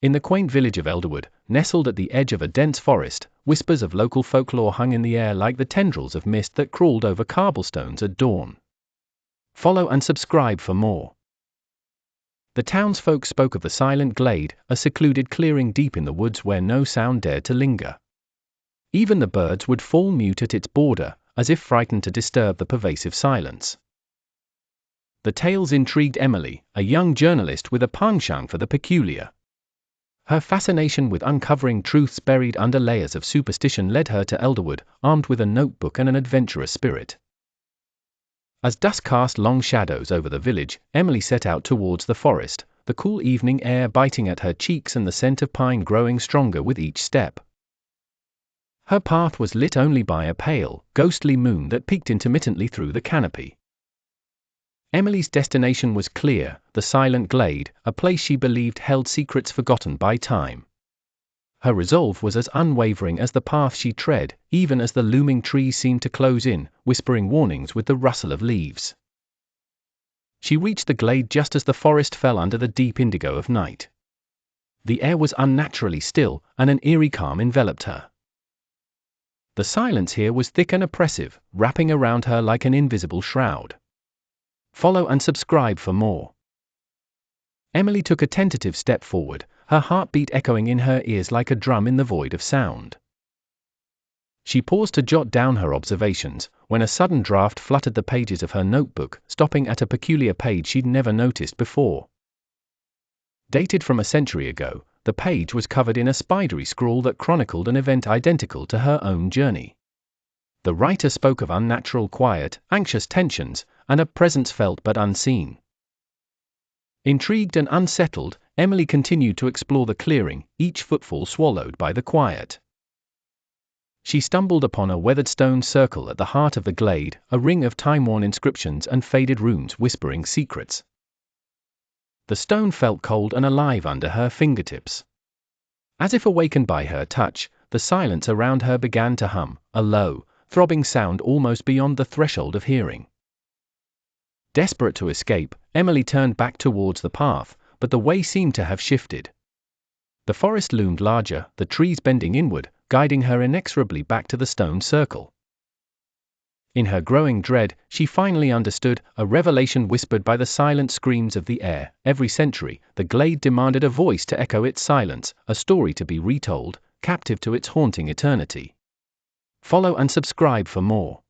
In the quaint village of Elderwood, nestled at the edge of a dense forest, whispers of local folklore hung in the air like the tendrils of mist that crawled over cobblestones at dawn. Follow and subscribe for more. The townsfolk spoke of the silent glade, a secluded clearing deep in the woods where no sound dared to linger. Even the birds would fall mute at its border, as if frightened to disturb the pervasive silence. The tales intrigued Emily, a young journalist with a penchant for the peculiar. Her fascination with uncovering truths buried under layers of superstition led her to Elderwood, armed with a notebook and an adventurous spirit. As dusk cast long shadows over the village, Emily set out towards the forest, the cool evening air biting at her cheeks and the scent of pine growing stronger with each step. Her path was lit only by a pale, ghostly moon that peeked intermittently through the canopy. Emily's destination was clear, the silent glade, a place she believed held secrets forgotten by time. Her resolve was as unwavering as the path she tread, even as the looming trees seemed to close in, whispering warnings with the rustle of leaves. She reached the glade just as the forest fell under the deep indigo of night. The air was unnaturally still, and an eerie calm enveloped her. The silence here was thick and oppressive, wrapping around her like an invisible shroud. Follow and subscribe for more. Emily took a tentative step forward, her heartbeat echoing in her ears like a drum in the void of sound. She paused to jot down her observations, when a sudden draft fluttered the pages of her notebook, stopping at a peculiar page she'd never noticed before. Dated from a century ago, the page was covered in a spidery scrawl that chronicled an event identical to her own journey. The writer spoke of unnatural quiet, anxious tensions, and a presence felt but unseen. Intrigued and unsettled, Emily continued to explore the clearing, each footfall swallowed by the quiet. She stumbled upon a weathered stone circle at the heart of the glade, a ring of time-worn inscriptions and faded runes whispering secrets. The stone felt cold and alive under her fingertips. As if awakened by her touch, the silence around her began to hum, a low, throbbing sound almost beyond the threshold of hearing. Desperate to escape, Emily turned back towards the path, but the way seemed to have shifted. The forest loomed larger, the trees bending inward, guiding her inexorably back to the stone circle. In her growing dread, she finally understood, a revelation whispered by the silent screams of the air. Every century, the glade demanded a voice to echo its silence, a story to be retold, captive to its haunting eternity. Follow and subscribe for more.